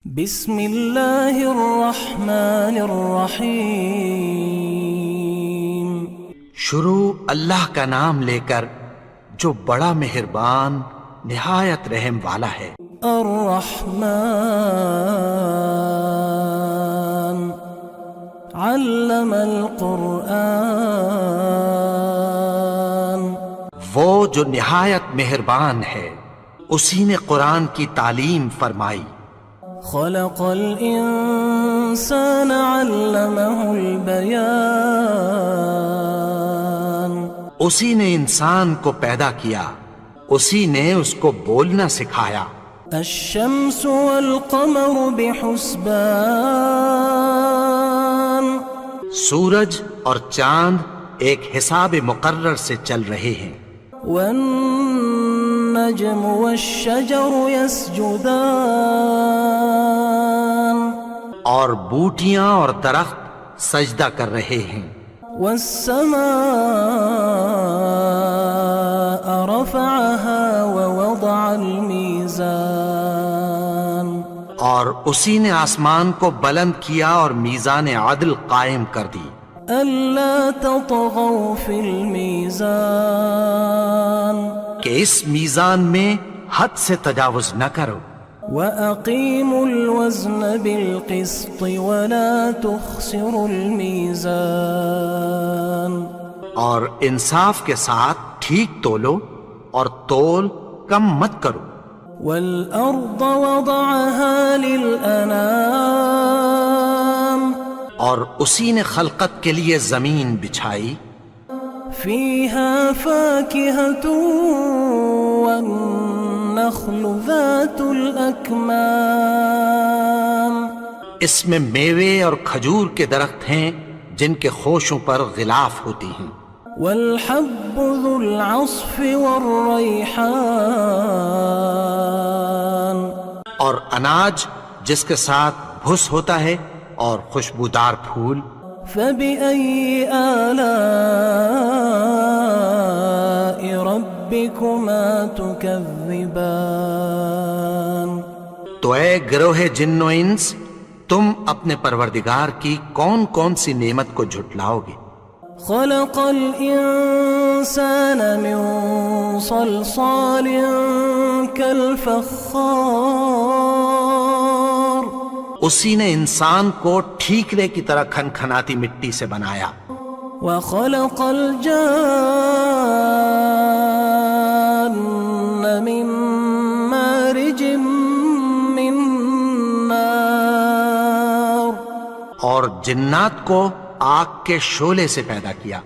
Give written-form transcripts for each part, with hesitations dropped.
بسم اللہ الرحمن الرحیم۔ شروع اللہ کا نام لے کر جو بڑا مہربان نہایت رحم والا ہے۔ الرحمن علم القرآن۔ وہ جو نہایت مہربان ہے اسی نے قرآن کی تعلیم فرمائی۔ خلق الانسان علمہ البیان۔ اسی نے انسان کو پیدا کیا، اسی نے اس کو بولنا سکھایا۔ الشمس والقمر بحسبان۔ سورج اور چاند ایک حساب مقرر سے چل رہے ہیں۔ والنجم والشجر يسجدان۔ اور بوٹیاں اور درخت سجدہ کر رہے ہیں۔ والسماء رفعها ووضع الميزان۔ اور اسی نے آسمان کو بلند کیا اور میزان عدل قائم کر دی۔ ألا تطغوا في الميزان۔ کہ اس میزان میں حد سے تجاوز نہ کرو۔ وَأَقِيمُوا الْوَزْنَ بِالْقِسْطِ وَلَا تُخْسِرُوا الْمِيزَانَ۔ اور انصاف کے ساتھ ٹھیک تولو اور تول کم مت کرو۔ وَالْأَرْضَ وَضَعَهَا لِلْأَنَامِ۔ اور اسی نے خلقت کے لیے زمین بچھائی۔ فِيهَا فَاكِهَةٌ والنخل ذات الأكمام۔ اس میں میوے اور کھجور کے درخت ہیں جن کے خوشوں پر غلاف ہوتی ہیں۔ والحب ذو العصف والریحان۔ اور اناج جس کے ساتھ بھس ہوتا ہے اور خوشبودار پھول۔ فبأي آلاء ربكما تكذبان۔ تو اے گروہ جن و انس، تم اپنے پروردگار کی کون کون سی نعمت کو جھٹلاؤ گے؟ خلق الإنسان من صلصال كالفخار۔ اسی نے انسان کو ٹھیکرے کی طرح کھنکھناتی مٹی سے بنایا۔ وخلق الجان من مارج من نار۔ اور جنات کو آگ کے شعلے سے پیدا کیا۔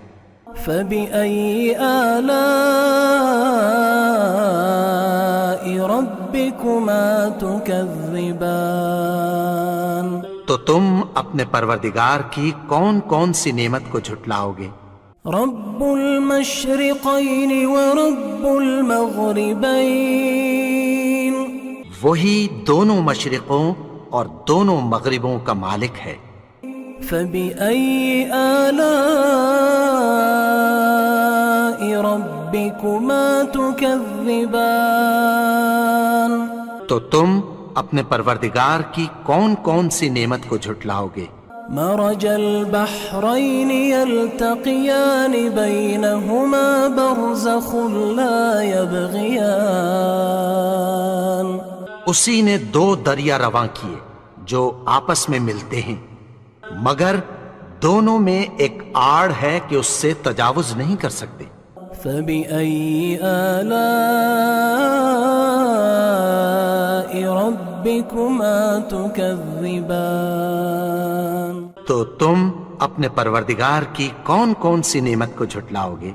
فبأي آلاء ربكما تكذبان۔ تو تم اپنے پروردگار کی کون کون سی نعمت کو جھٹلاؤ گے؟ رب المشرقین ورب المغربین۔ وہی دونوں مشرقوں اور دونوں مغربوں کا مالک ہے۔ فبأي آلاء ربكما تكذبان۔ تو تم اپنے پروردگار کی کون کون سی نعمت کو جھٹلاؤ گے؟ مرج البحرین یلتقیان بینہما برزخ لا یبغیان۔ اسی نے دو دریا رواں کیے جو آپس میں ملتے ہیں، مگر دونوں میں ایک آڑ ہے کہ اس سے تجاوز نہیں کر سکتے۔ فبأي آلاء ربكما تكذبان۔ تو تم اپنے پروردگار کی کون کون سی نعمت کو جھٹلاؤ گے؟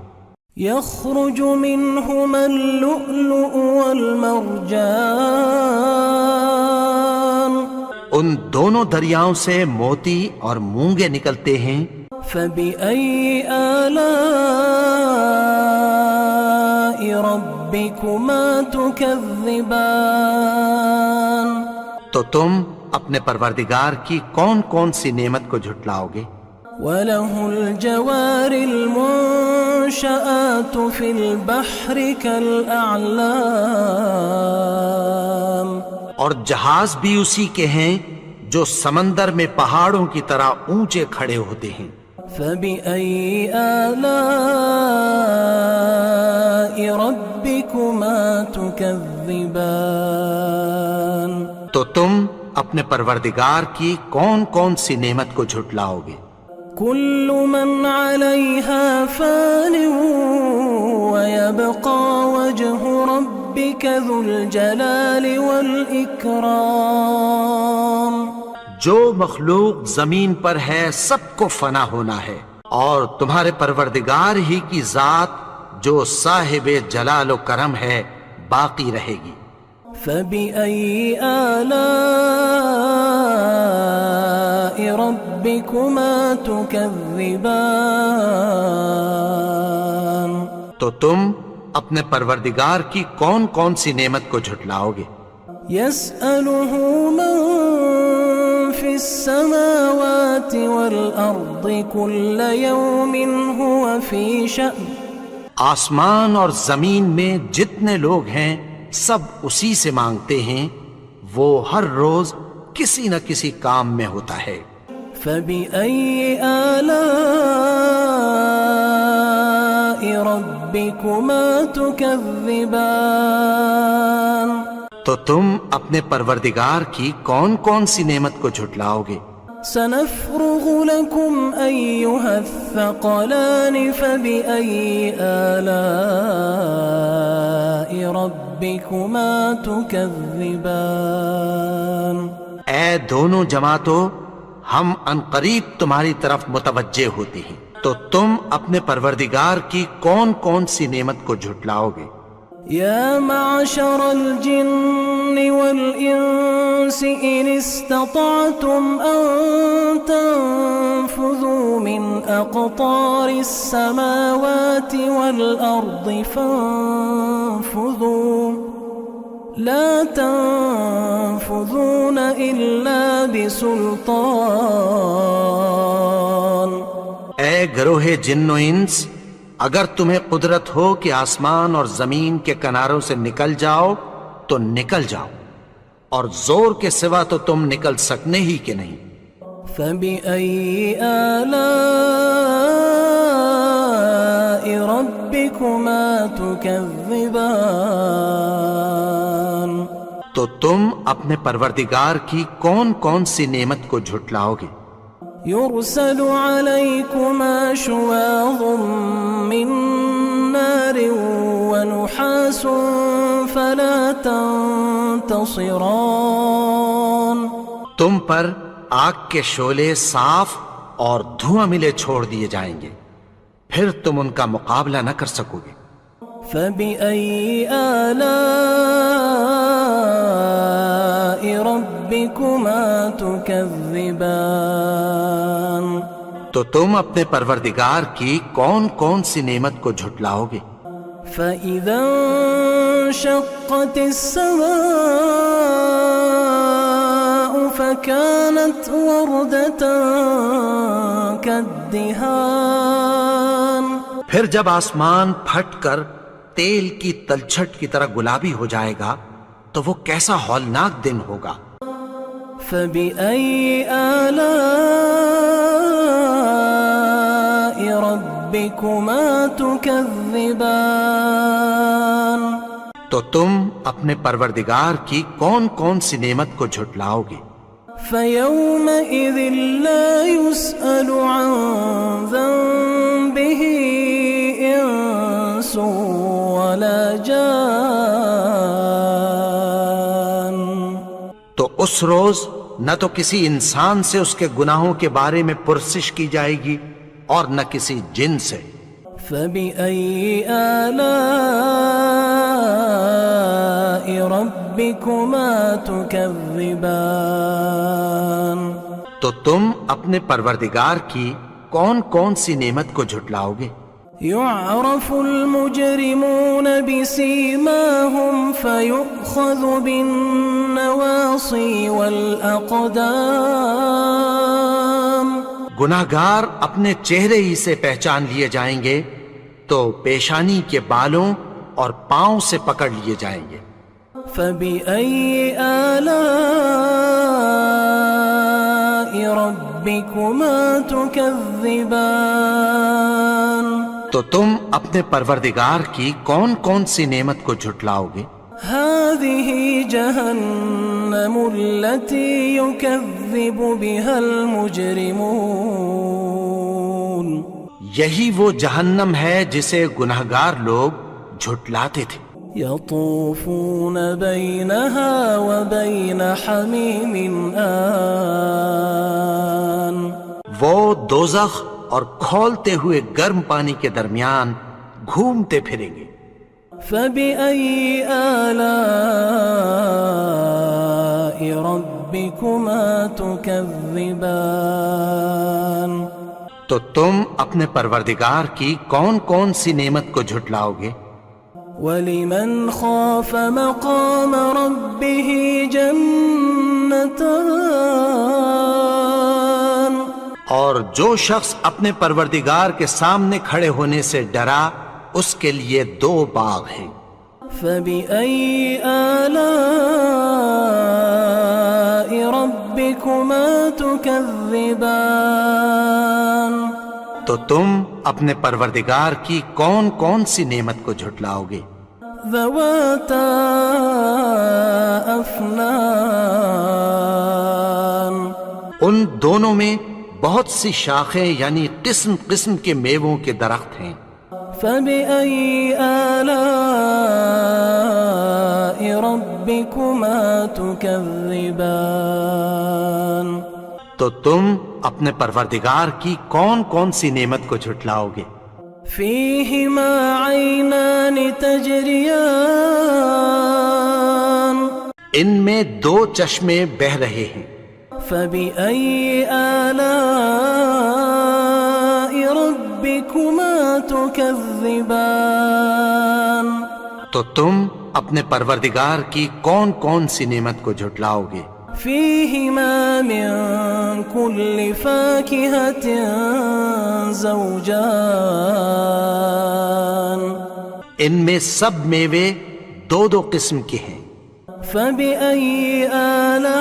يخرج منهما اللؤلؤ والمرجان۔ ان دونوں دریاؤں سے موتی اور مونگے نکلتے ہیں۔ فبأي آلاء ربكما تكذبان۔ تو تم اپنے پروردگار کی کون کون سی نعمت کو جھٹلاؤ گے؟ وَلَهُ الْجَوَارِ الْمُنشَآتُ فِي الْبَحْرِ كَالْأَعْلَامِ۔ اور جہاز بھی اسی کے ہیں جو سمندر میں پہاڑوں کی طرح اونچے کھڑے ہوتے ہیں. فبأي آلاء ربكما تكذبان. تو تم اپنے پروردگار کی کون کون سی نعمت کو جھٹلاؤ گے؟ كل من عليها فان ويبقى وجه ربك ذو الجلال والإكرام. جو مخلوق زمین پر ہے سب کو فنا ہونا ہے، اور تمہارے پروردگار ہی کی ذات جو صاحب جلال و کرم ہے باقی رہے گی. فبأي آلاء ربكما تكذبان. تو تم اپنے پروردگار کی کون کون سی نعمت کو جھٹلاؤ گے؟ يسأله من في السماوات والأرض كل يوم هو في شأن. آسمان اور زمین میں جتنے لوگ ہیں سب اسی سے مانگتے ہیں، وہ ہر روز کسی نہ کسی کام میں ہوتا ہے. فبأي آلاء ربكما تكذبان. تو تم اپنے پروردگار کی کون کون سی نعمت کو جھٹلاؤ گے؟ سنفرغ لكم أيها الثقلان فبأي آلاء ربكما تكذبان. اے دونوں جماعتوں، ہم عنقریب تمہاری طرف متوجہ ہوتے ہیں، تو تم اپنے پروردگار کی کون کون سی نعمت کو جھٹلاؤ گے؟ يا معشر الجن والإنس إن استطعتم أن تنفذوا من أقطار السماوات والأرض فانفذوا لا تنفذون إلا بسلطان. اے گروہ جن و انس، اگر تمہیں قدرت ہو کہ آسمان اور زمین کے کناروں سے نکل جاؤ تو نکل جاؤ، اور زور کے سوا تو تم نکل سکنے ہی کہ نہیں. فبأي آلاء ربكما تكذبان. تو تم اپنے پروردگار کی کون کون سی نعمت کو جھٹلاؤ گے؟ يرسل عليكما شواظ من نار ونحاس فلا تنتصران. تم پر آگ کے شعلے صاف اور دھواں ملے چھوڑ دیے جائیں گے، پھر تم ان کا مقابلہ نہ کر سکو گے. فبأي آلاء ربكما تكذبان. تو تم اپنے پروردگار کی کون کون سی نعمت کو جھٹلاؤ گے؟ فإذا انشقت السماء فكانت وردة كالدهان. پھر جب آسمان پھٹ کر تیل کی تلچھٹ کی طرح گلابی ہو جائے گا تو وہ کیسا ہولناک دن ہوگا. فبأي آلاء ربكما تكذبان. تو تم اپنے پروردگار کی کون کون سی نعمت کو جھٹلاؤ گے؟ فيومئذ لا يسأل عن ذنبه إنس ولا جان. تو اس روز نہ تو کسی انسان سے اس کے گناہوں کے بارے میں پرسش کی جائے گی اور نہ کسی جن سے. فبأي آلاء ربكما تكذبان. تو تم اپنے پروردگار کی کون کون سی نعمت کو جھٹلاؤ گے؟ يعرف المجرمون بسيماهم فيؤخذ بالنواصي والأقدام. گناہگار اپنے چہرے ہی سے پہچان لیے جائیں گے تو پیشانی کے بالوں اور پاؤں سے پکڑ لیے جائیں گے. فبأي آلاء ربكما تكذبان تو تم اپنے پروردگار کی کون کون سی نعمت کو جھٹلاؤ گے؟ هذه جهنم التي يكذب بها المجرمون یہی وہ جہنم ہے جسے گنہگار لوگ جھٹلاتے تھے۔ يطوفون بينها وبين حميم آن وہ دوزخ اور کھولتے ہوئے گرم پانی کے درمیان گھومتے پھریں گے۔ فبأي آلاء ربكما تكذبان تو تم اپنے پروردگار کی کون کون سی نعمت کو جھٹلاؤ گے؟ ولمن خاف مقام ربه جنتان اور جو شخص اپنے پروردگار کے سامنے کھڑے ہونے سے ڈرا اس کے لیے 2 باغ ہیں۔ فبأي آلاء ربكما تكذبان تو تم اپنے پروردگار کی کون کون سی نعمت کو جھٹلاؤ گے؟ ذواتا افنان ان دونوں میں بہت سی شاخیں یعنی قسم قسم کے میووں کے درخت ہیں۔ فبأي آلاء ربكما تكذبان تو تم اپنے پروردگار کی کون کون سی نعمت کو جھٹلاؤ گے؟ فيهما عينان تجريان ان میں 2 چشمے بہ رہے ہیں۔ فبأي آلاء ربكما تكذبان تو تم اپنے پروردگار کی کون کون سی نعمت کو جھٹلاؤ گے؟ فيهما من كل فاكهة زوجان ان میں سب میوے 2 قسم کے ہیں۔ فبأي آلاء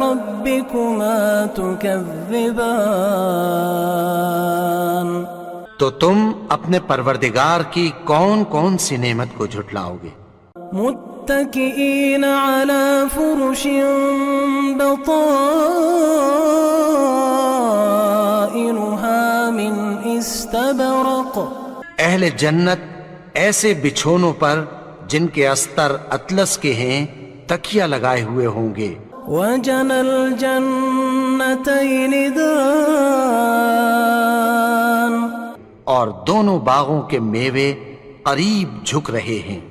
ربكما تكذبان تو تم اپنے پروردگار کی کون کون سی نعمت کو جھٹلاؤ گے؟ متكئين على فرش بطائنها من استبرق اہل جنت ایسے بچھونوں پر جن کے استر اطلس کے ہیں تکیہ لگائے ہوئے ہوں گے۔ وجنى الجنتين دان اور دونوں باغوں کے میوے قریب جھک رہے ہیں۔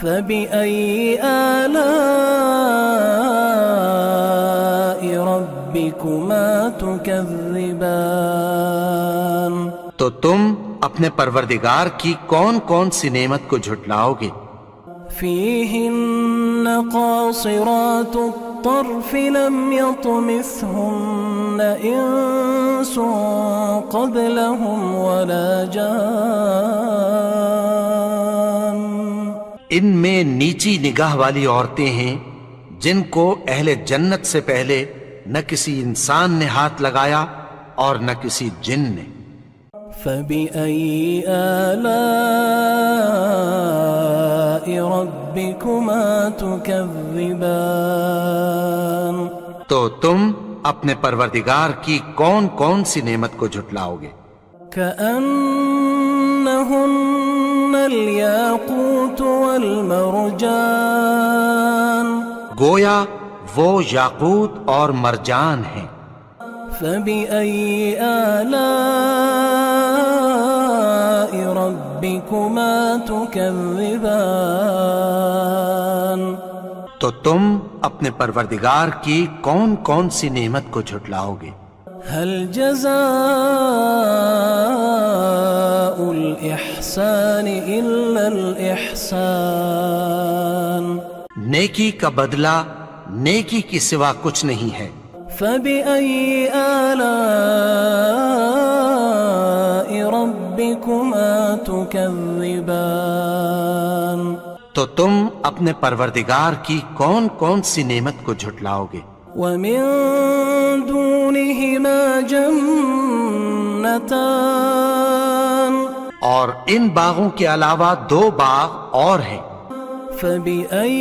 فبأي آلاء ربكما تكذبان تو تم اپنے پروردگار کی کون کون سی نعمت کو جھٹلاؤ گے؟ فيهن قاصرات الطرف لم يطمثهن إنس قبلهم ولا جان ان میں نیچی نگاہ والی عورتیں ہیں جن کو اہل جنت سے پہلے نہ کسی انسان نے ہاتھ لگایا اور نہ کسی جن نے۔ فبأي آلاء ربكما تكذبان تو تم اپنے پروردگار کی کون کون سی نعمت کو جھٹلاؤ گے؟ كأنهن الياقوت والمرجان گویا وہ یاقوت اور مرجان ہیں۔ فبأي آلاء ربكما تكذبان تو تم اپنے پروردگار کی کون کون سی نعمت کو جھٹلاؤ گے؟ هل جزاء الإحسان إلا الإحسان نیکی کا بدلہ نیکی کی سوا کچھ نہیں ہے۔ فبأي آلاء ربكما تكذبان تو تم اپنے پروردگار کی کون کون سی نعمت کو جھٹلاؤ گے؟ ومن دونهما جنتان اور ان باغوں کے علاوہ 2 باغ اور ہیں، فبأي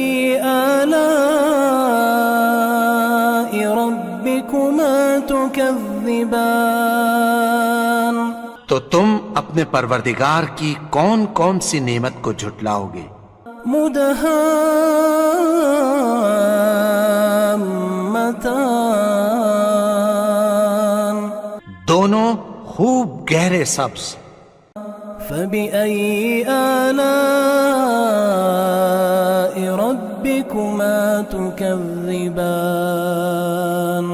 آلاء ربكما تكذبان تو تم اپنے پروردگار کی کون کون سی نعمت کو جھٹلاؤ گے؟ مدهامتان دونوں خوب گہرے سبز۔ فبأي آلاء ربكما تكذبان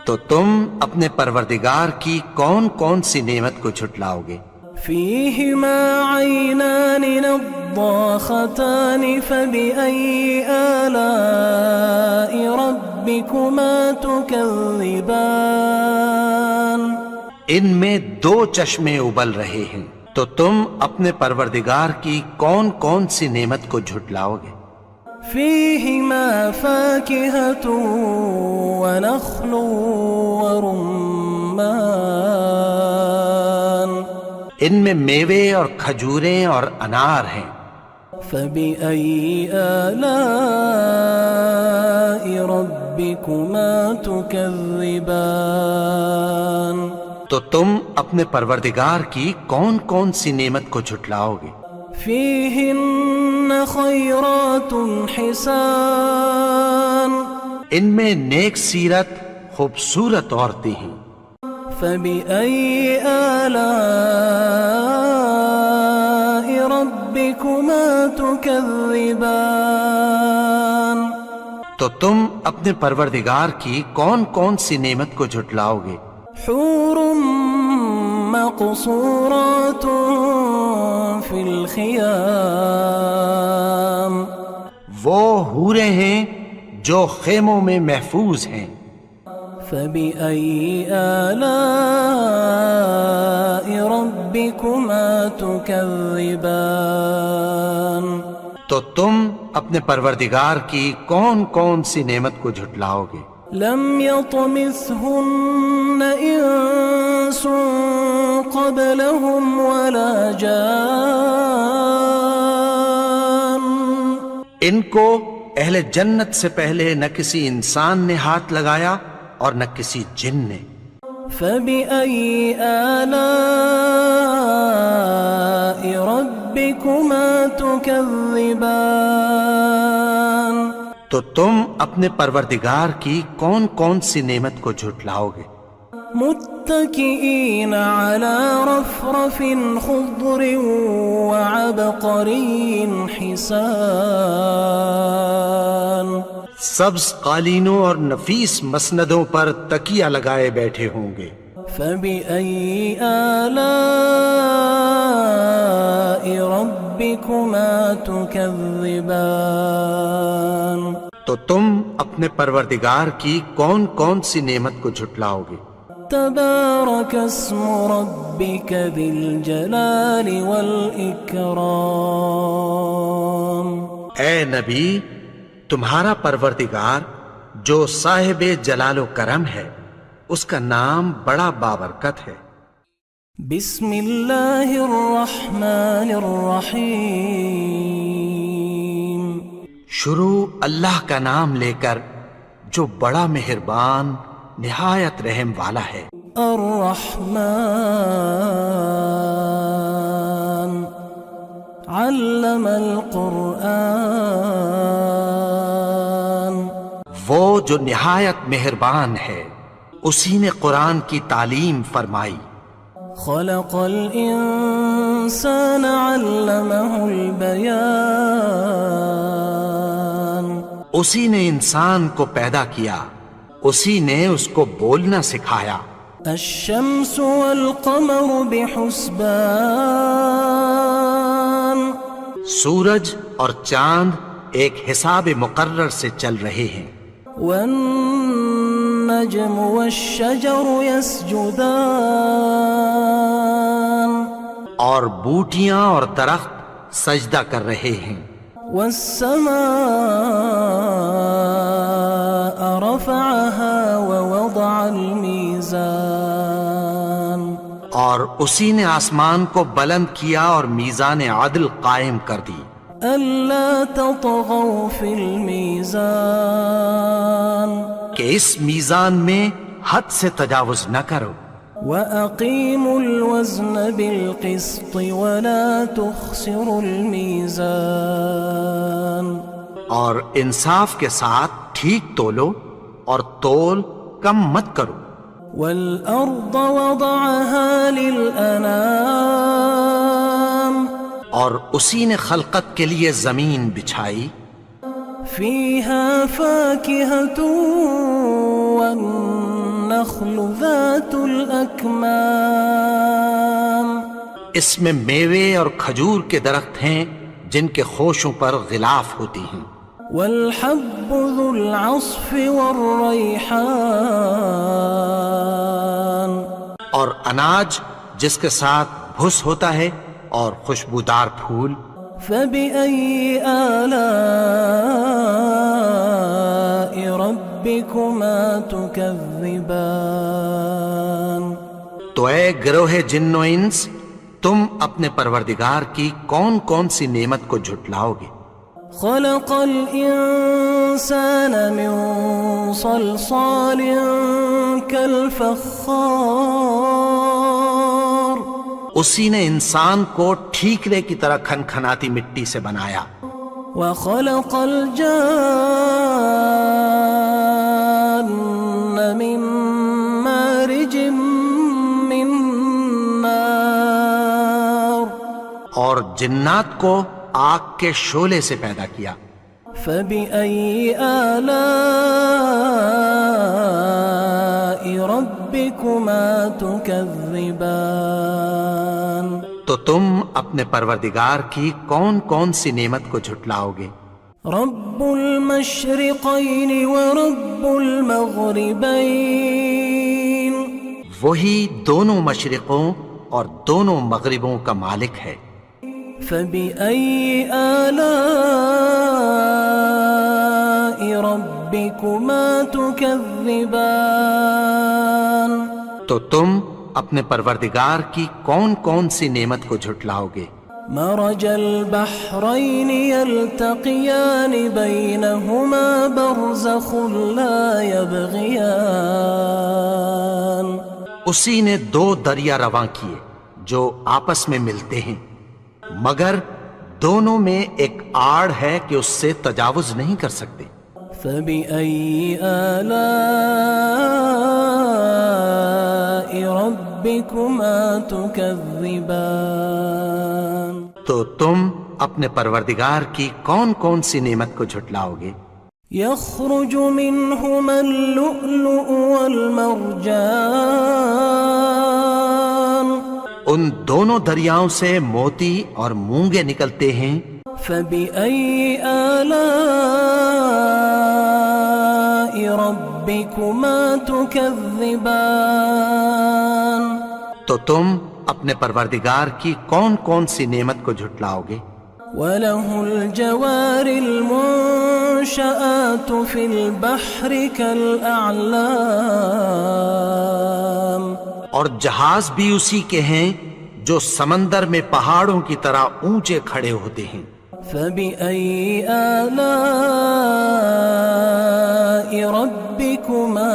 تو تم اپنے پروردگار کی کون کون سی نعمت کو جھٹلاؤ گے؟ فيهما عينان نضاختان فبأي آلاء ربكما تكذبان ان میں 2 چشمے ابل رہے ہیں، تو تم اپنے پروردگار کی کون کون سی نعمت کو جھٹلاؤ گے؟ فيهما فاكهة ونخل ورمان ان میں میوے اور کھجوریں اور انار ہیں۔ فبأي آلاء ربكما تكذبان تو تم اپنے پروردگار کی کون کون سی نعمت کو جھٹلاؤ گے؟ فيهن خيرات حسان ان میں نیک سیرت خوبصورت عورتیں ہیں۔ فبأي آلاء ربكما تكذبان تو تم اپنے پروردگار کی کون کون سی نعمت کو جھٹلاؤ گے؟ حور مقصورات في الخيام وہ حوریں ہیں جو خیموں میں محفوظ ہیں۔ فبأي آلاء ربكما تكذبان تو تم اپنے پروردگار کی کون کون سی نعمت کو جھٹلاؤ گے؟ لم يطمثهن إنس قبلهم ولا جان ان کو اہل جنت سے پہلے نہ کسی انسان نے ہاتھ لگایا اور نہ کسی جن نے۔ فبأي آلاء ربكما تكذبان تو تم اپنے پروردگار کی کون کون سی نعمت کو جھٹلاؤ گے؟ متكئين على رفرف خضر وعبقري حسان سبز قالینوں اور نفیس مسندوں پر تکیہ لگائے بیٹھے ہوں گے۔ فبأي آلاء ربكما تكذبان تو تم اپنے پروردگار کی کون کون سی نعمت کو جھٹلاؤ گے؟ تبارك اسم ربك ذي الجلال والإكرام اے نبی، تمہارا پروردگار جو صاحب جلال و کرم ہے، اس کا نام بڑا بابرکت ہے۔ بسم اللہ الرحمن الرحیم شروع اللہ کا نام لے کر جو بڑا مہربان نہایت رحم والا ہے۔ الرحمن علم القرآن وہ جو نہایت مہربان ہے، اسی نے قرآن کی تعلیم فرمائی۔ خلق الانسان علمہ البیان اسی نے انسان کو پیدا کیا، اسی نے اس کو بولنا سکھایا۔ الشمس والقمر بحسبان سورج اور چاند ایک حساب مقرر سے چل رہے ہیں۔ والنجم والشجر يسجدان اور بوٹیاں اور درخت سجدہ کر رہے ہیں۔ والسماء رفعها ووضع الميزان اور اسی نے آسمان کو بلند کیا اور میزان عدل قائم کر دی ألا تطغوا في الميزان کہ اس میزان میں حد سے تجاوز نہ کرو وأقيموا الوزن بالقسط ولا تخسروا الميزان اور انصاف کے ساتھ ٹھیک تولو اور تول کم مت کرو والأرض وضعها للأنام اور اسی نے خلقت کے لیے زمین بچھائی فيها فاكهة والنخل ذات الأكمام اس میں میوے اور کھجور کے درخت ہیں جن کے خوشوں پر غلاف ہوتی ہیں والحب ذو العصف والريحان اور اناج جس کے ساتھ بھس ہوتا ہے اور خوشبودار پھول فبأي آلاء ربكما تكذبان تو اے گروہ جن و انس تم اپنے پروردگار کی کون کون سی نعمت کو جھٹلاؤ گے خلق الإنسان من صلصال كالفخار اسی نے انسان کو ٹھیکرے کی طرح کھنکھناتی مٹی سے بنایا وخلق الجان من مارج من نار اور جنات کو آگ کے شعلے سے پیدا کیا فبأي آلاء ربكما تكذبان تو تم اپنے پروردگار کی کون کون سی نعمت کو جھٹلاؤ گے رب المشرقين ورب المغربين وہی دونوں مشرقوں اور دونوں مغربوں کا مالک ہے فبأي آلاء ربكما تكذبان تو تم اپنے پروردگار کی کون کون سی نعمت کو جھٹلاؤ گے مرج البحرين يلتقيان بينهما برزخ لا يبغيان اسی نے دو دریا رواں کیے جو آپس میں ملتے ہیں مگر دونوں میں ایک آڑ ہے کہ اس سے تجاوز نہیں کر سکتے فبأي آلاء ربكما تكذبان تو تم اپنے پروردگار کی کون کون سی نعمت کو جھٹلاؤ گے يخرج منهما اللؤلؤ والمرجان ان دونوں دریاؤں سے موتی اور مونگے نکلتے ہیں فبأي آلاء ربكما تكذبان تو تم اپنے پروردگار کی کون کون سی نعمت کو جھٹلاؤ گے وله الجوار المنشآت في البحر كالأعلام اور جہاز بھی اسی کے ہیں جو سمندر میں پہاڑوں کی طرح اونچے کھڑے ہوتے ہیں فبأي آلاء ربكما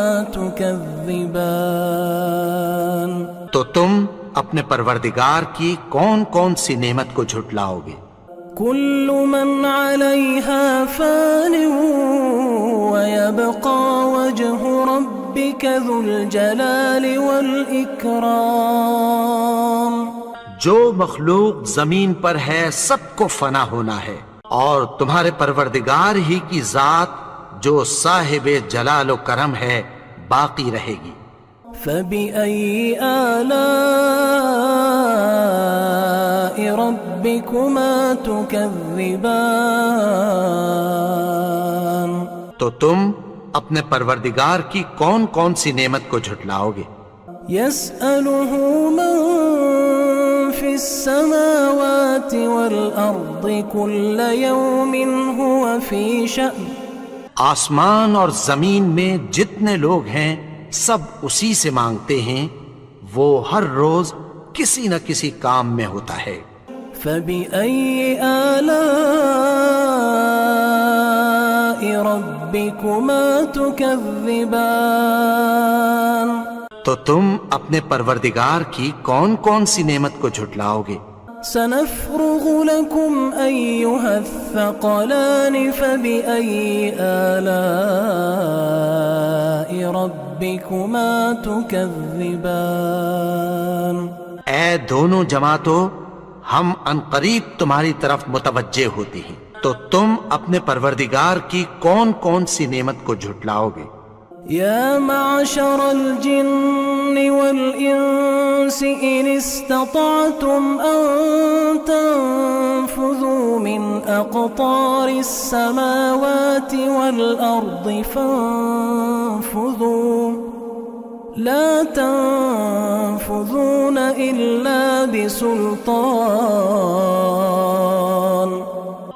تكذبان تو تم اپنے پروردگار کی کون کون سی نعمت کو جھٹلاؤ گے كل من عليها فان ويبقى وجه ربك ذو الجلال والإكرام جو مخلوق زمین پر ہے سب کو فنا ہونا ہے اور تمہارے پروردگار ہی کی ذات جو صاحب جلال و کرم ہے باقی رہے گی فبأي آلاء ربكما تكذبان تو تم اپنے پروردگار کی کون کون سی نعمت کو جھٹلاؤ گے يسأله من في السماوات والأرض كل يوم هو في شأن آسمان اور زمین میں جتنے لوگ ہیں سب اسی سے مانگتے ہیں، وہ ہر روز کسی نہ کسی کام میں ہوتا ہے۔ فبأي آلاء ربكما تكذبان تو تم اپنے پروردگار کی کون کون سی نعمت کو جھٹلاؤ گے؟ سنفرغ لكم أيها الثقلان فبأي آلاء ربكما تكذبان اے دونوں جماعتوں، ہم عنقریب تمہاری طرف متوجہ ہوتے ہیں، تو تم اپنے پروردگار کی کون کون سی نعمت کو جھٹلاؤ گے؟ يا معشر الجن والإنس إن استطعتم أن تنفذوا من أقطار السماوات والأرض فانفذوا لا تنفذون إلا بسلطان۔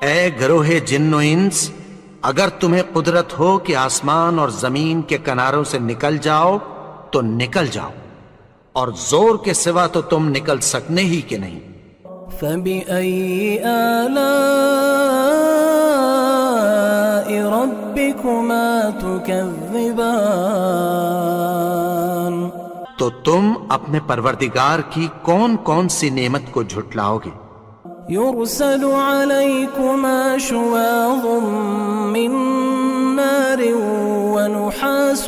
اے گروہ جن و انس، اگر تمہیں قدرت ہو کہ آسمان اور زمین کے کناروں سے نکل جاؤ تو نکل جاؤ، اور زور کے سوا تو تم نکل سکنے ہی کہ نہیں۔ فبأي آلاء ربكما تكذبان تو تم اپنے پروردگار کی کون کون سی نعمت کو جھٹلاؤ گے؟ يرسل عليكما شواظ من نار ونحاس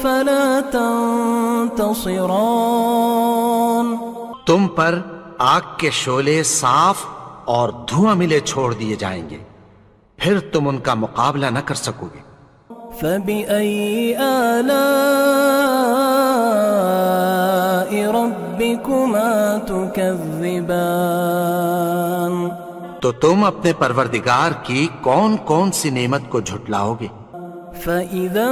فلا تنتصران تم پر آگ کے شعلے صاف اور دھواں ملے چھوڑ دیے جائیں گے، پھر تم ان کا مقابلہ نہ کر سکو گے۔ فبأي آلاء ربكما تكذبان تو تم اپنے پروردگار کی کون کون سی نعمت کو جھٹلاؤ گے؟ فإذا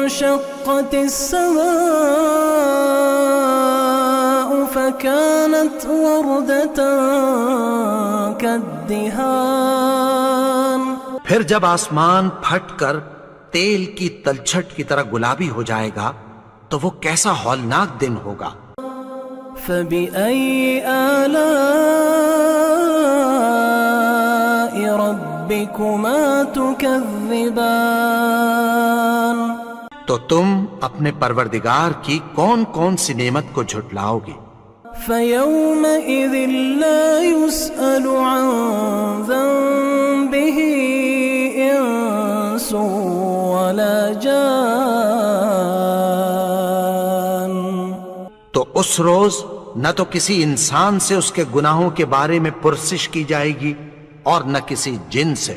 انشقت السماء فكانت وردة كالدهان پھر جب آسمان پھٹ کر تیل کی تلچھٹ کی طرح گلابی ہو جائے گا تو وہ کیسا ہولناک دن ہوگا۔ فبأي آلاء ربكما تكذبان تو تم اپنے پروردگار کی کون کون سی نعمت کو جھٹلاؤ گے؟ فيومئذ لا يسأل عن ذنبه إنس ولا جان تو اس روز نہ تو کسی انسان سے اس کے گناہوں کے بارے میں پرسش کی جائے گی اور نہ کسی جن سے۔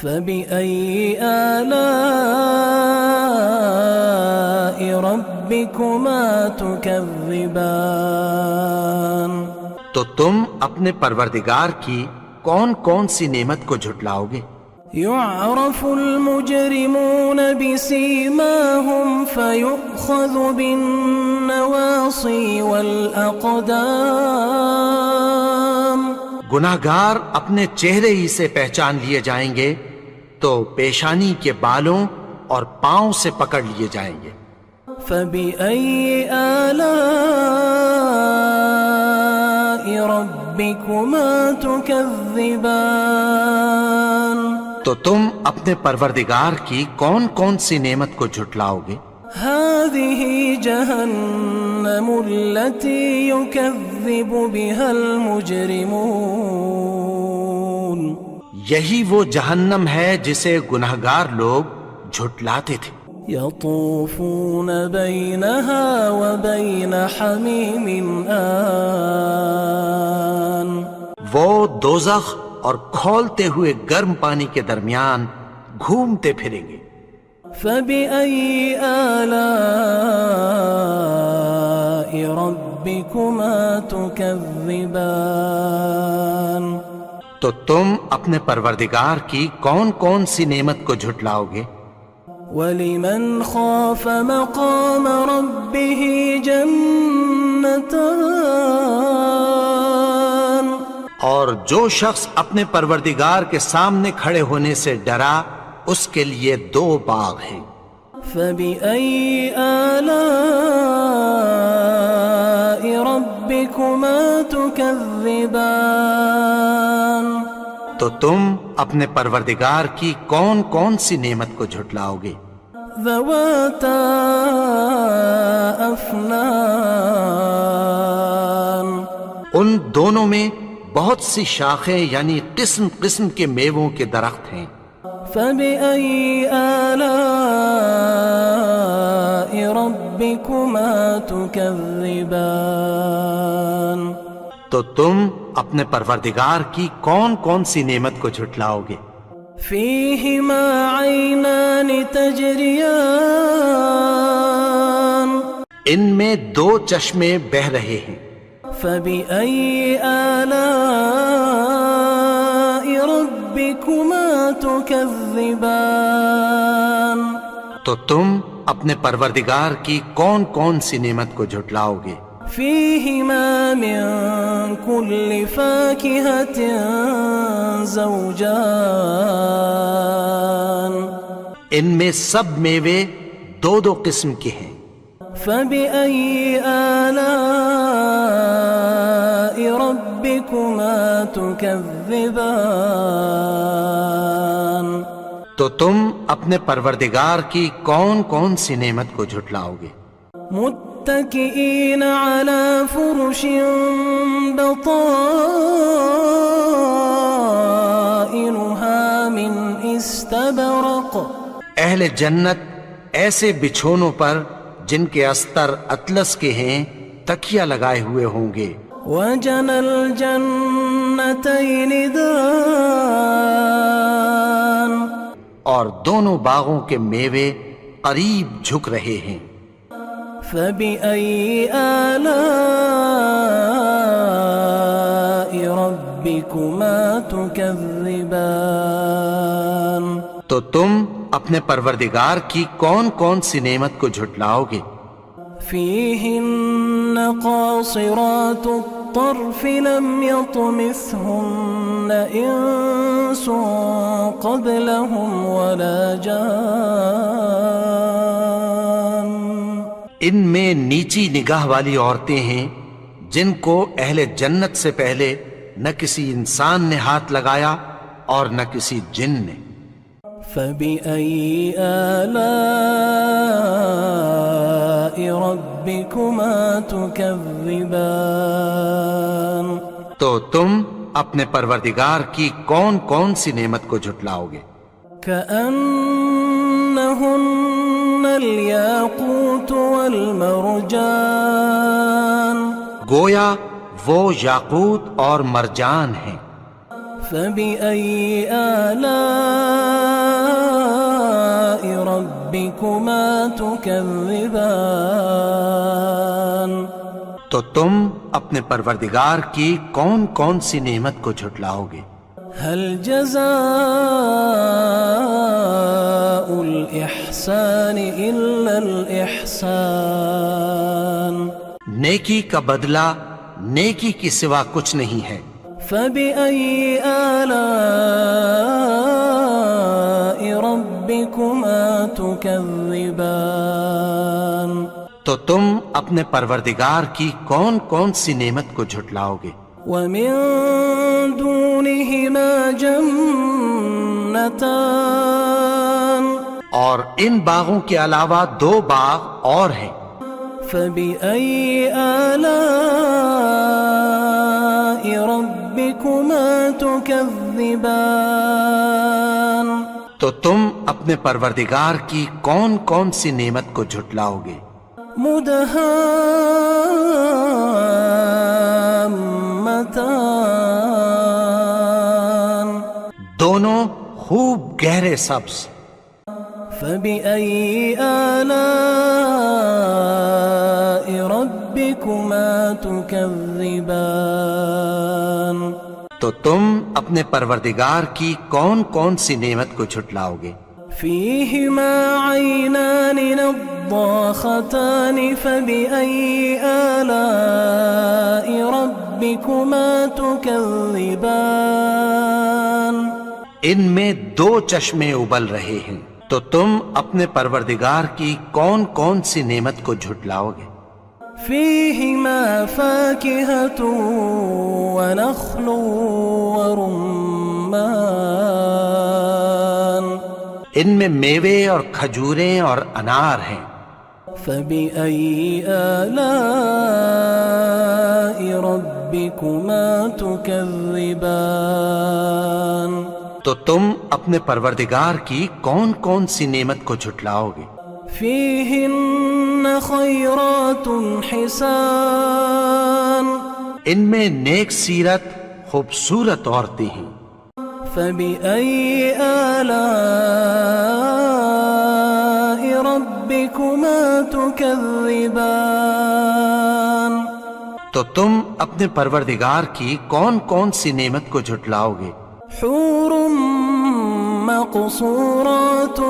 فبأي آلاء ربكما تكذبان تو تم اپنے پروردگار کی کون کون سی نعمت کو جھٹلاؤ گے؟ يعرف المجرمون بسيماهم فيؤخذ بالنواصي والأقدام گناہگار اپنے چہرے ہی سے پہچان لیے جائیں گے تو پیشانی کے بالوں اور پاؤں سے پکڑ لیے جائیں گے۔ فبأي آلاء ربكما تكذبان تو تم اپنے پروردگار کی کون کون سی نعمت کو جھٹلاؤ گے؟ هذه جهنم التي يكذب بها المجرمون یہی وہ جہنم ہے جسے گناہگار لوگ جھٹلاتے تھے۔ يطوفون بينها وبين حميم آن وہ دوزخ اور کھولتے ہوئے گرم پانی کے درمیان گھومتے پھریں گے۔ فبأي آلاء ربكما تكذبان تو تم اپنے پروردگار کی کون کون سی نعمت کو جھٹلاؤ گے؟ ولمن خاف مقام ربه جنتان اور جو شخص اپنے پروردگار کے سامنے کھڑے ہونے سے ڈرا اس کے لیے 2 باغ ہیں۔ فبأي آلاء ربكما تكذبان تو تم اپنے پروردگار کی کون کون سی نعمت کو جھٹلاؤ گے؟ ذواتا افنان ان دونوں میں بہت سی شاخیں یعنی قسم قسم کے میووں کے درخت ہیں۔ فبأي آلاء ربكما تكذبان تو تم اپنے پروردگار کی کون کون سی نعمت کو جھٹلاؤ گے؟ فيهما عينان تجريان ان میں 2 چشمے بہ رہے ہیں۔ فبأي آلاء ربكما تكذبان تو تم اپنے پروردگار کی کون کون سی نعمت کو جھٹلاؤ گے؟ فيهما من كل فاكهة زوجان ان میں سب میوے 2 قسم کے ہیں۔ فبأي آلاء ربكما تكذبان تو تم اپنے پروردگار کی کون کون سی نعمت کو جھٹلاؤ گے؟ متكئين على فرش بطائنها من استبرق اہل جنت ایسے بچھونوں پر جن کے استر اطلس کے ہیں تکیہ لگائے ہوئے ہوں گے۔ وجنى الجنتين دان اور دونوں باغوں کے میوے قریب جھک رہے ہیں۔ فبأي آلاء ربكما تكذبان تو تم اپنے پروردگار کی کون کون سی نعمت کو جھٹلاؤ گے؟ فيهن قاصرات الطرف لم يطمثهن إنس قبلهم ولا جان ان میں نیچی نگاہ والی عورتیں ہیں جن کو اہل جنت سے پہلے نہ کسی انسان نے ہاتھ لگایا اور نہ کسی جن نے۔ فبأي آلاء ربكما تكذبان تو تم اپنے پروردگار کی کون کون سی نعمت کو جھٹلاؤ گے؟ كأنهن الياقوت والمرجان گویا وہ یاقوت اور مرجان ہیں۔ فبأي آلاء ربكما تكذبان تو تم اپنے پروردگار کی کون کون سی نعمت کو جھٹلاؤ گے؟ هل جزاء الإحسان إلا الإحسان نیکی کا بدلہ نیکی کی سوا کچھ نہیں ہے۔ فبأي آلاء ربكما تكذبان تو تم اپنے پروردگار کی کون کون سی نعمت کو جھٹلاؤ گے؟ ومن دونهما جنتان اور ان باغوں کے علاوہ 2 باغ اور ہیں۔ فبأي آلاء ربكما تكذبان تو تم اپنے پروردگار کی کون کون سی نعمت کو جھٹلاؤ گے؟ مدهامتان دونوں خوب گہرے سبز۔ فبأي آلاء ربكما تكذبان تو تم اپنے پروردگار کی کون کون سی نعمت کو جھٹلاؤ گے؟ فيهما عينان نضاختان فبأي آلاء ربكما تكذبان ان میں دو چشمے ابل رہے ہیں، تو تم اپنے پروردگار کی کون کون سی نعمت کو جھٹلاؤ گے؟ فيهما فاكهة ونخل ورمان ان میں میوے اور کھجوریں اور انار ہیں۔ فبأي آلاء ربكما تكذبان تو تم اپنے پروردگار کی کون کون سی نعمت کو جھٹلاؤ گے؟ فيهن خيرات حسان ان میں نیک سیرت خوبصورت عورتیں ہیں۔ فبأي آلاء ربكما تكذبان تو تم اپنے پروردگار کی کون کون سی نعمت کو جھٹلاؤ گے؟ حور مقصورات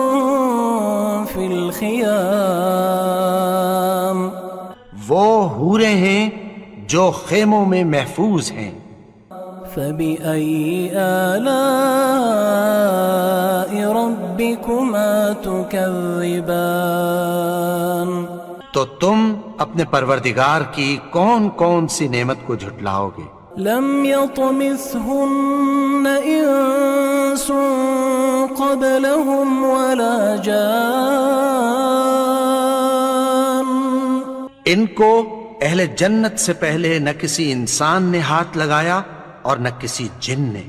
في الخيام وہ حوریں ہیں جو خیموں میں محفوظ ہیں۔ فبأي آلاء ربكما تكذبان تو تم اپنے پروردگار کی کون کون سی نعمت کو جھٹلاؤ گے؟ لم يطمثهن انس قبلهم ولا جان ان کو اہل جنت سے پہلے نہ کسی انسان نے ہاتھ لگایا اور نہ کسی جن نے۔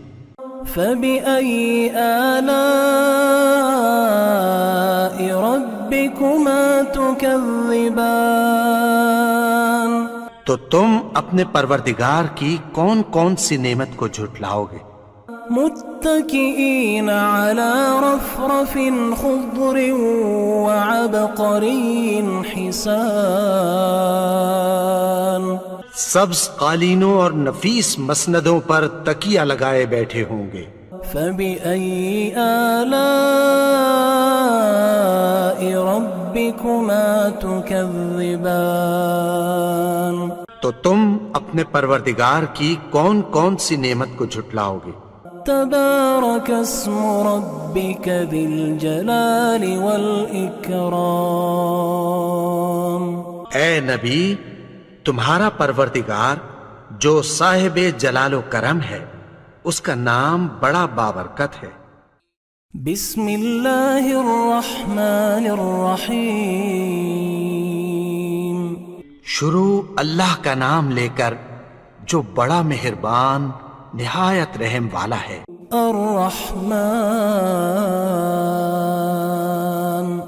فبأي آلاء ربكما تكذبان تو تم اپنے پروردگار کی کون کون سی نعمت کو جھٹلاؤ گے؟ متكئين على رفرف خضر وعبقري حسان سبز قالینوں اور نفیس مسندوں پر تکیہ لگائے بیٹھے ہوں گے۔ فبأي آلاء ربكما تكذبان تو تم اپنے پروردگار کی کون کون سی نعمت کو جھٹلاؤ گے؟ تبارك اسم ربك ذي الجلال والإكرام اے نبی، تمہارا پروردگار جو صاحب جلال و کرم ہے، اس کا نام بڑا بابرکت ہے۔ بسم اللہ الرحمن الرحیم شروع اللہ کا نام لے کر جو بڑا مہربان نہایت رحم والا ہے۔ الرحمن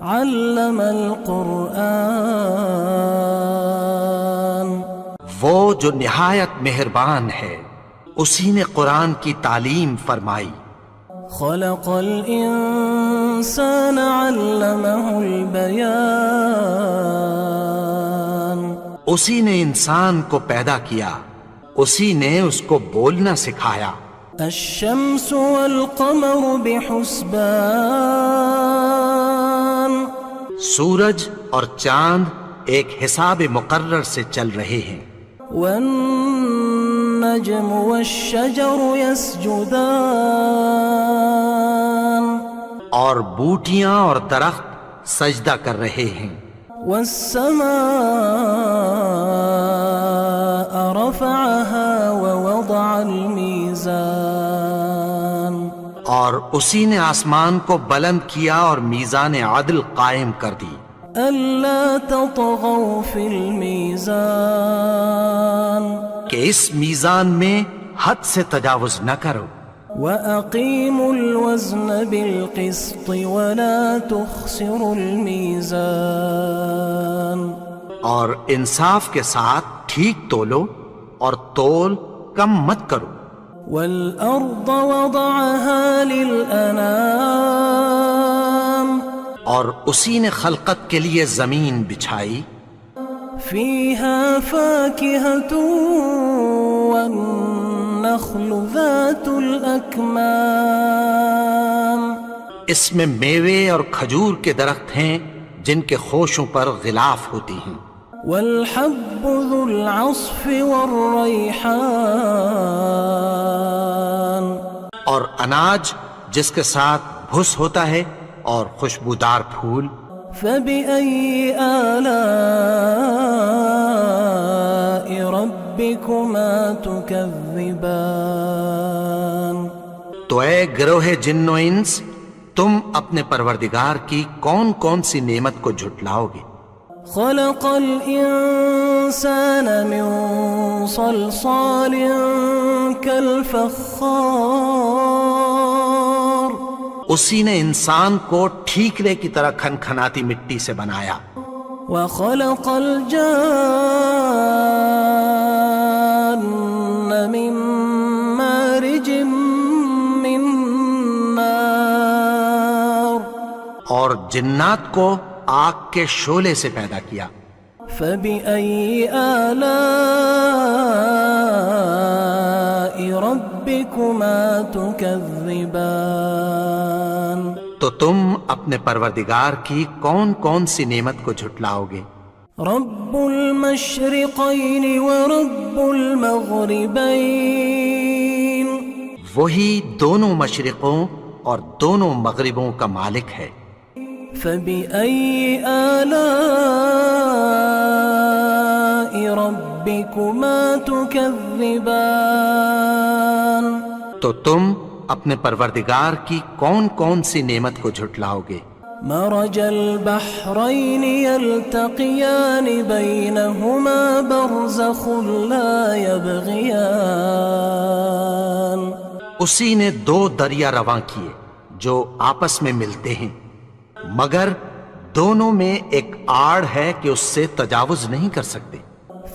علم القرآن وہ جو نہایت مہربان ہے، اسی نے قرآن کی تعلیم فرمائی۔ خلق الانسان علمہ البیان اسی نے انسان کو پیدا کیا، اسی نے اس کو بولنا سکھایا۔ الشمس والقمر بحسبان سورج اور چاند ایک حساب مقرر سے چل رہے ہیں۔ والنجم والشجر يسجدان اور بوٹیاں اور درخت سجدہ کر رہے ہیں۔ والسماء رفعها ووضع الميزان اور اسی نے آسمان کو بلند کیا اور میزان عدل قائم کر دی۔ ألا تطغوا في الميزان کہ اس میزان میں حد سے تجاوز نہ کرو۔ وَأَقِيمُوا الْوَزْنَ بِالْقِسْطِ وَلَا تُخْسِرُوا الْمِيزَانَ اور انصاف کے ساتھ ٹھیک تولو اور تول کم مت کرو۔ وَالْأَرْضَ وَضَعَهَا لِلْأَنَامِ اور اسی نے خلقت کے لیے زمین بچھائی، فِيهَا فَاكِهَةٌ وَالنَّخْلُ ذَاتُ الْأَكْمَامِ اس میں میوے اور کھجور کے درخت ہیں جن کے خوشوں پر غلاف ہوتی ہیں، والحب ذو العصف والریحان، اور اناج جس کے ساتھ بھس ہوتا ہے اور خوشبودار پھول۔ فبأي آلاء ربكما تكذبان؟ تو اے گروہ جن و انس، تم اپنے پروردگار کی کون کون سی نعمت کو جھٹلاؤ گے؟ خلق الإنسان من صلصال كالفخار، اسی نے انسان کو ٹھیکرے کی طرح کھنکھناتی مٹی سے بنایا، وخلق الجان من مارج من نار، اور جنات کو آگ کے شعلے سے پیدا کیا۔ فبأي آلاء ربكما تكذبان؟ تو تم اپنے پروردگار کی کون کون سی نعمت کو جھٹلاؤ گے؟ رب المشرقين ورب المغربين، وہی دونوں مشرقوں اور دونوں مغربوں کا مالک ہے۔ فبأي آلاء ربكما تكذبان؟ تو تم اپنے پروردگار کی کون کون سی نعمت کو جھٹلاؤ گے؟ مرج البحرين يلتقيان بينهما برزخ لا يبغيان، اسی نے دو دریا رواں کیے جو آپس میں ملتے ہیں، مگر دونوں میں ایک آڑ ہے کہ اس سے تجاوز نہیں کر سکتے۔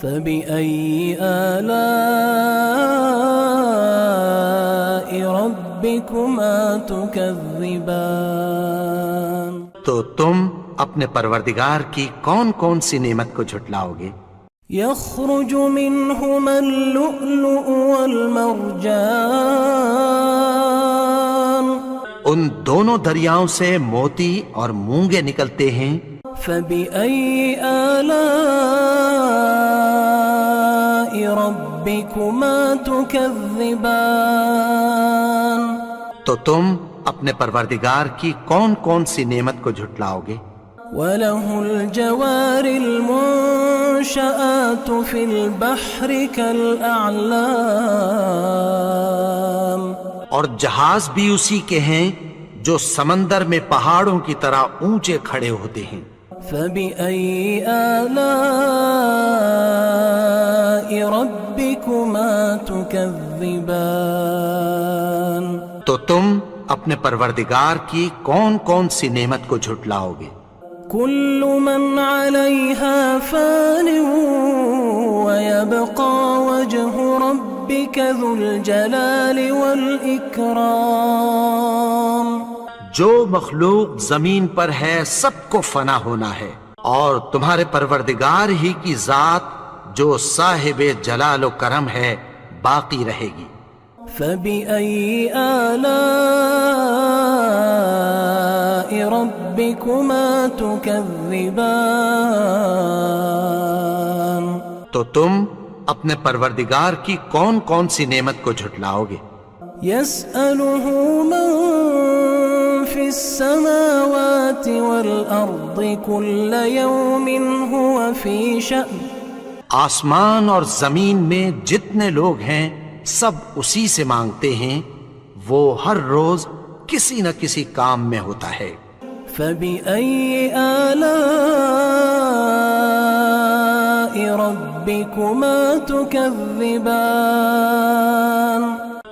فبأي آلاء ربكما تكذبان؟ تو تم اپنے پروردگار کی کون کون سی نعمت کو جھٹلاؤ گے؟ يخرج منهما اللؤلؤ والمرجان، ان دونوں دریاؤں سے موتی اور مونگے نکلتے ہیں۔ فبأي آلاء ربكما تكذبان؟ تو تم اپنے پروردگار کی کون کون سی نعمت کو جھٹلاؤ گے؟ وله الجوار المنشآت في البحر كالأعلام، اور جہاز بھی اسی کے ہیں جو سمندر میں پہاڑوں کی طرح اونچے کھڑے ہوتے ہیں۔ فبأي آلاء ربكما تكذبان؟ تو تم اپنے پروردگار کی کون کون سی نعمت کو جھٹلاؤ گے؟ كل من عليها فان ويبقى وجه ربك ذو الجلال والإكرام، جو مخلوق زمین پر ہے سب کو فنا ہونا ہے، اور تمہارے پروردگار ہی کی ذات جو صاحب جلال و کرم ہے باقی رہے گی۔ فبأي آلاء ربكما تكذبان؟ تو تم اپنے پروردگار کی کون کون سی نعمت کو جھٹلاؤ گے؟ يسأله من في السماوات والأرض كل يوم هو في شأن، آسمان اور زمین میں جتنے لوگ ہیں سب اسی سے مانگتے ہیں، وہ ہر روز کسی نہ کسی کام میں ہوتا ہے۔ فبأي آلاء ربكما تكذبان؟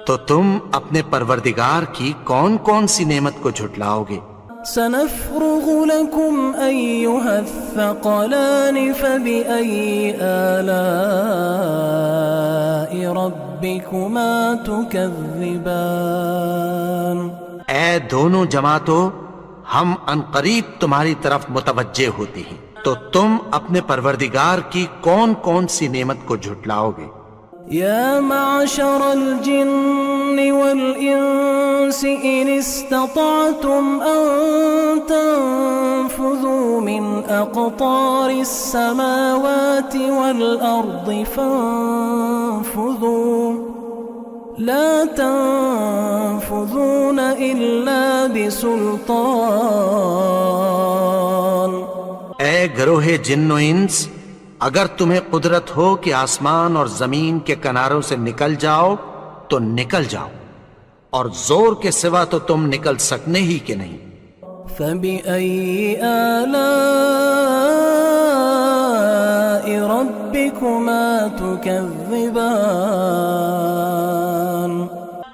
تو تم اپنے پروردگار کی کون کون سی نعمت کو جھٹلاؤ گے؟ سنفرغ لكم أيها الثقلان فبأي آلاء ربكما تكذبان؟ اے دونوں جماعتوں، ہم عنقریب تمہاری طرف متوجہ ہوتے ہیں، تو تم اپنے پروردگار کی کون کون سی نعمت کو جھٹلاؤ گے؟ يا معشر الجن والإنس إن استطعتم أن تنفذوا من أقطار السماوات والأرض فانفذوا لا تنفذون إلا بسلطان. اے گروہ جن و انس، اگر تمہیں قدرت ہو کہ آسمان اور زمین کے کناروں سے نکل جاؤ تو نکل جاؤ، اور زور کے سوا تو تم نکل سکنے ہی کہ نہیں. فبأي آلاء ربكما تكذبان.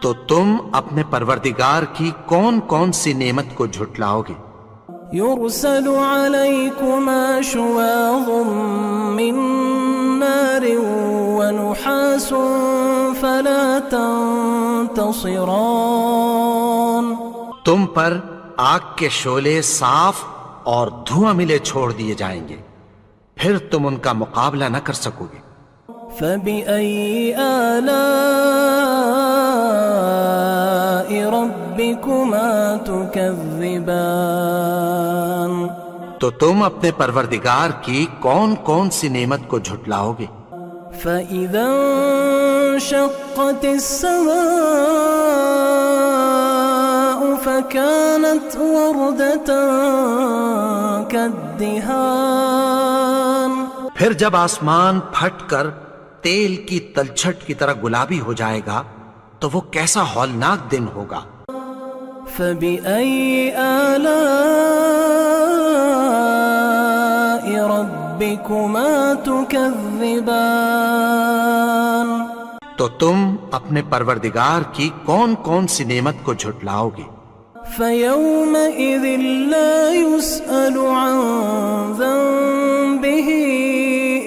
تو تم اپنے پروردگار کی کون کون سی نعمت کو جھٹلاؤ گے؟ يرسل عليكما شواظ من نار ونحاس فلا تنتصران. تم پر آگ کے شعلے صاف اور دھواں ملے چھوڑ دیے جائیں گے، پھر تم ان کا مقابلہ نہ کر سکو گے. فبأي آلاء ربكما تكذبان. تو تم اپنے پروردگار کی کون کون سی نعمت کو جھٹلاؤ گے؟ فإذا انشقت السماء فكانت وردة كالدهان. پھر جب آسمان پھٹ کر تیل کی تلچھٹ کی طرح گلابی ہو جائے گا تو وہ کیسا ہولناک دن ہوگا. فبأي آلاء ربكما تكذبان. تو تم اپنے پروردگار کی کون کون سی نعمت کو جھٹلاؤ گے؟ فيومئذ لا يسأل عن ذنبه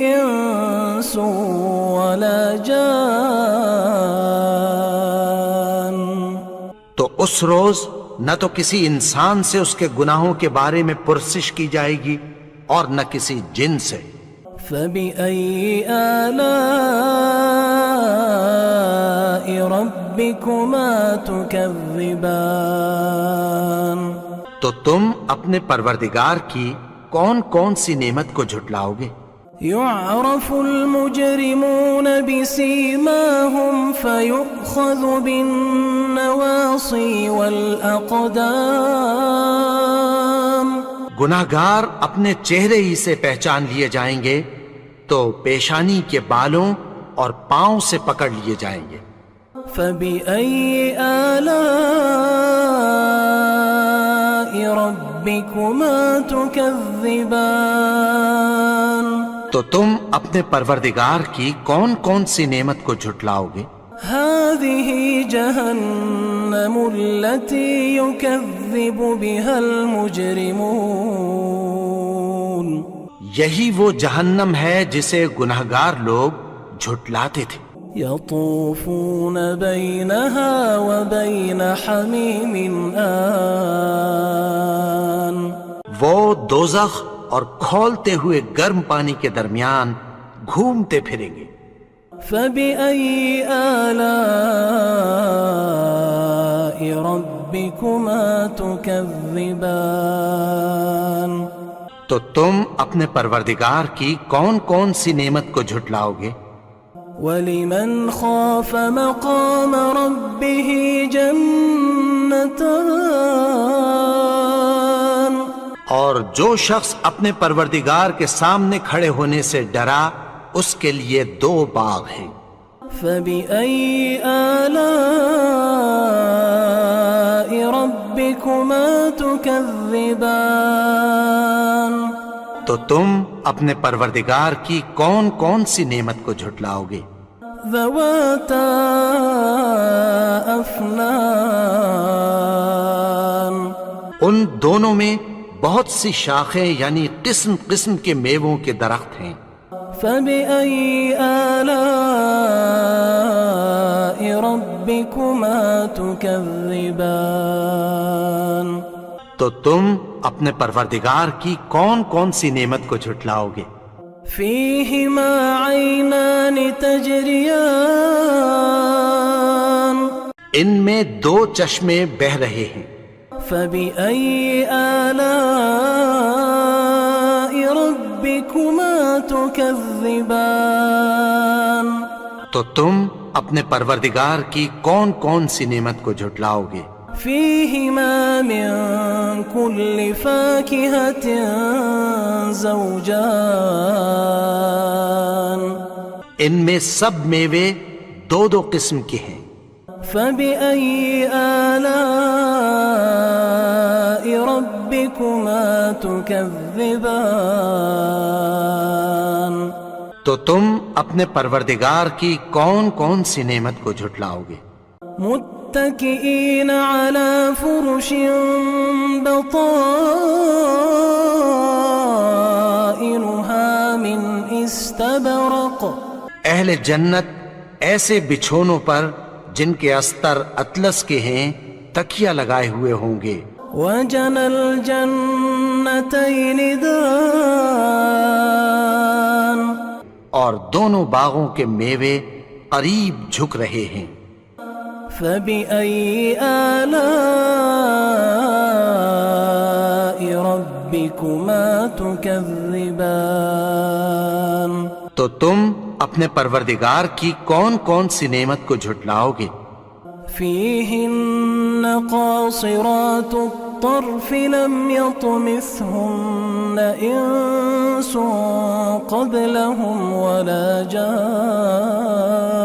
إنس ولا جان. تو اس روز نہ تو کسی انسان سے اس کے گناہوں کے بارے میں پرسش کی جائے گی اور نہ کسی جن سے. فبأي آلاء ربكما تكذبان. تو تم اپنے پروردگار کی کون کون سی نعمت کو جھٹلاؤ گے؟ يعرف المجرمون بسيماهم فيؤخذ بالنواصي والأقدام. گناہگار اپنے چہرے ہی سے پہچان لیے جائیں گے تو پیشانی کے بالوں اور پاؤں سے پکڑ لیے جائیں گے. فبأي آلاء ربكما تكذبان. تو تم اپنے پروردگار کی کون کون سی نعمت کو جھٹلاؤ گے؟ هذه جهنم التي يكذب بها المجرمون. یہی وہ جہنم ہے جسے گناہگار لوگ جھٹلاتے تھے. يطوفون بينها وبين حميم آن. وہ دوزخ اور کھولتے ہوئے گرم پانی کے درمیان گھومتے پھریں گے. فبأي آلاء ربكما تكذبان. تو تم اپنے پروردگار کی کون کون سی نعمت کو جھٹلاؤ گے؟ ولمن خاف مقام ربه جنتان. اور جو شخص اپنے پروردگار کے سامنے کھڑے ہونے سے ڈرا اس کے لیے 2 باغ ہیں. فبأي آلاء ربكما تكذبان. تو تم اپنے پروردگار کی کون کون سی نعمت کو جھٹلاؤ گے؟ ذواتا افنان. ان دونوں میں بہت سی شاخیں یعنی قسم قسم کے میووں کے درخت ہیں. فبأي آلاء ربكما تكذبان. تو تم اپنے پروردگار کی کون کون سی نعمت کو جھٹلاؤ گے؟ فيهما عينان تجريان ان میں دو چشمے بہہ رہے ہیں. فبأي آلاء ربكما تكذبان تو تم اپنے پروردگار کی کون کون سی نعمت کو جھٹلاؤ گے؟ فيهما من كل فاكهة زوجان ان میں سب میوے دو دو قسم کے ہیں. فبأي آلاء ربكما تكذبان تو تم اپنے پروردگار کی کون کون سی نعمت کو جھٹلاؤ گے؟ متكئين على فرش بطائنها من استبرق اہل جنت ایسے بچھونوں پر جن کے استر اطلس کے ہیں تکیہ لگائے ہوئے ہوں گے. وجنى الجنتين دان اور دونوں باغوں کے میوے قریب جھک رہے ہیں. فبأي آلاء ربكما تكذبان تو تم اپنے پروردگار کی کون کون سی نعمت کو جھٹلاؤ گے؟ فيهن قاصرات الطرف لم يطمثهن إنس قبلهم ولا جان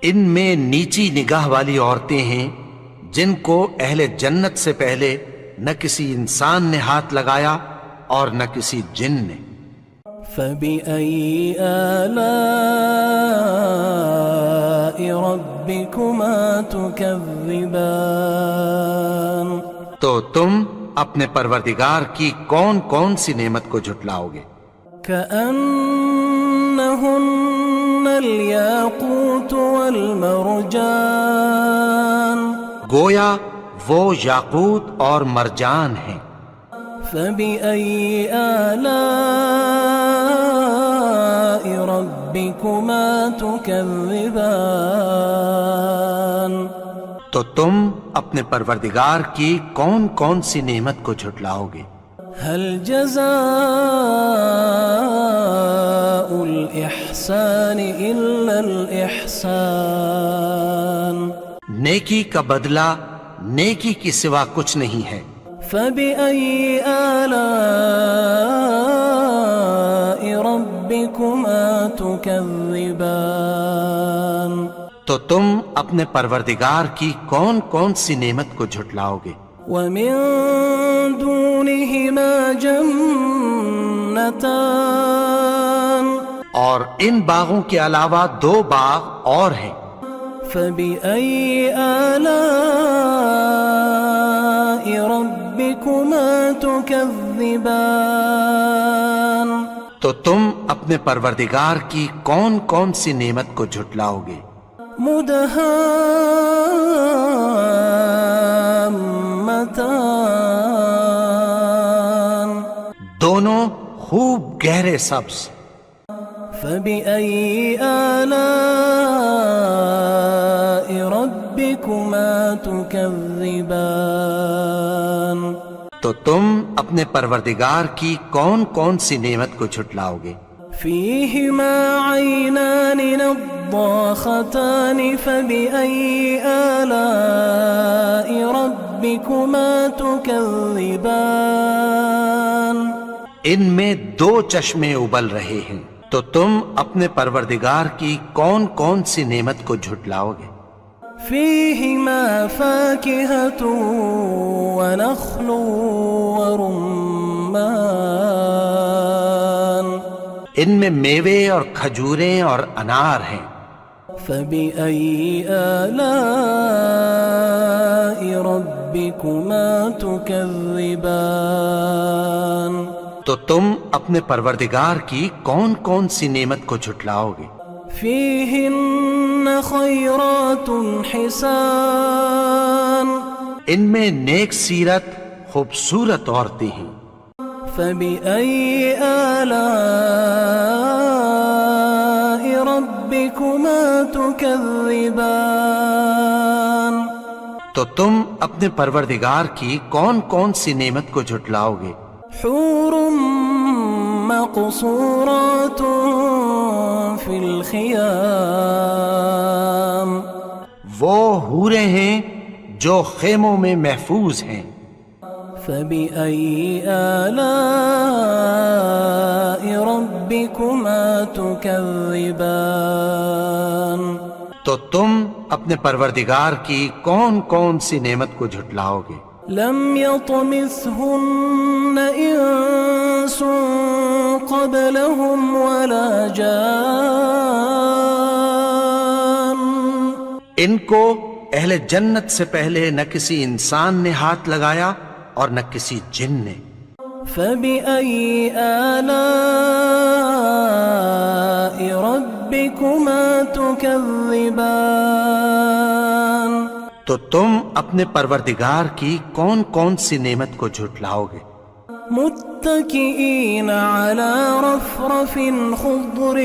ان میں نیچی نگاہ والی عورتیں ہیں جن کو اہل جنت سے پہلے نہ کسی انسان نے ہاتھ لگایا اور نہ کسی جن نے. فبأي آلاء ربكما تكذبان تو تم اپنے پروردگار کی کون کون سی نعمت کو جھٹلاؤ گے؟ كأنهن الياقوت والمرجان گویا وہ یاقوت اور مرجان ہیں. فبأي آلاء ربكما تكذبان تو تم اپنے پروردگار کی کون کون سی نعمت کو جھٹلاؤ گے؟ هل جزاء الإحسان إلا الإحسان نیکی کا بدلہ نیکی کی سوا کچھ نہیں ہے. فبأي آلاء ربكما تكذبان تو تم اپنے پروردگار کی کون کون سی نعمت کو جھٹلاؤ گے؟ ومن دونهما جنتان اور ان باغوں کے علاوہ دو باغ اور ہیں. فبأي آلاء ربكما تكذبان تو تم اپنے پروردگار کی کون کون سی نعمت کو جھٹلاؤ گے؟ مدهامتان دونوں خوب گہرے سبز. فبأي آلاء ربكما تكذبان تو تم اپنے پروردگار کی کون کون سی نعمت کو جھٹلاؤ گے؟ فيهما عينان نضاختان فبأي آلاء ربكما تكذبان ان میں دو چشمے ابل رہے ہیں تو تم اپنے پروردگار کی کون کون سی نعمت کو جھٹلاؤ گے؟ فيهما فاكهة ونخل ورمان ان میں میوے اور کھجوریں اور انار ہیں. فبأي آلاء ربكما تكذبان تو تم اپنے پروردگار کی کون کون سی نعمت کو جھٹلاؤ گے؟ فيهن خيرات حسان ان میں نیک سیرت خوبصورت عورتیں ہیں. فبأي آلاء ربكما تكذبان تو تم اپنے پروردگار کی کون کون سی نعمت کو جھٹلاؤ گے؟ حور مقصورات في الخيام وہ حوریں ہیں جو خیموں میں محفوظ ہیں۔ فبأي آلاء ربكما تكذبان تو تم اپنے پروردگار کی کون کون سی نعمت کو جھٹلاؤ گے؟ لم يطمثهن انس قبلهم ولا جان ان کو اہل جنت سے پہلے نہ کسی انسان نے ہاتھ لگایا اور نہ کسی جن نے۔ فبأي آلاء ربكما تكذبان تو تم اپنے پروردگار کی کون کون سی نعمت کو جھٹلاؤ گے؟ متكئين على رفرف خضر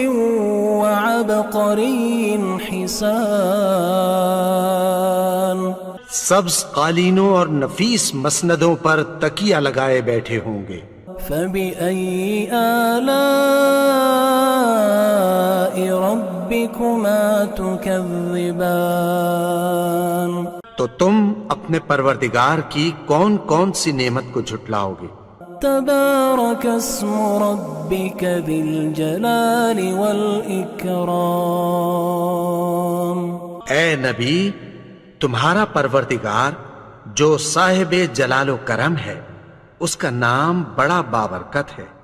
وعبقري حسان سبز قالینوں اور نفیس مسندوں پر تکیہ لگائے بیٹھے ہوں گے۔ فبأي آلاء ربكما تكذبان تو تم اپنے پروردگار کی کون کون سی نعمت کو جھٹلاؤ گے؟ تبارك اسم ربك ذي الجلال والإكرام اے نبی، تمہارا پروردگار جو صاحب جلال و کرم ہے، اس کا نام بڑا بابرکت ہے۔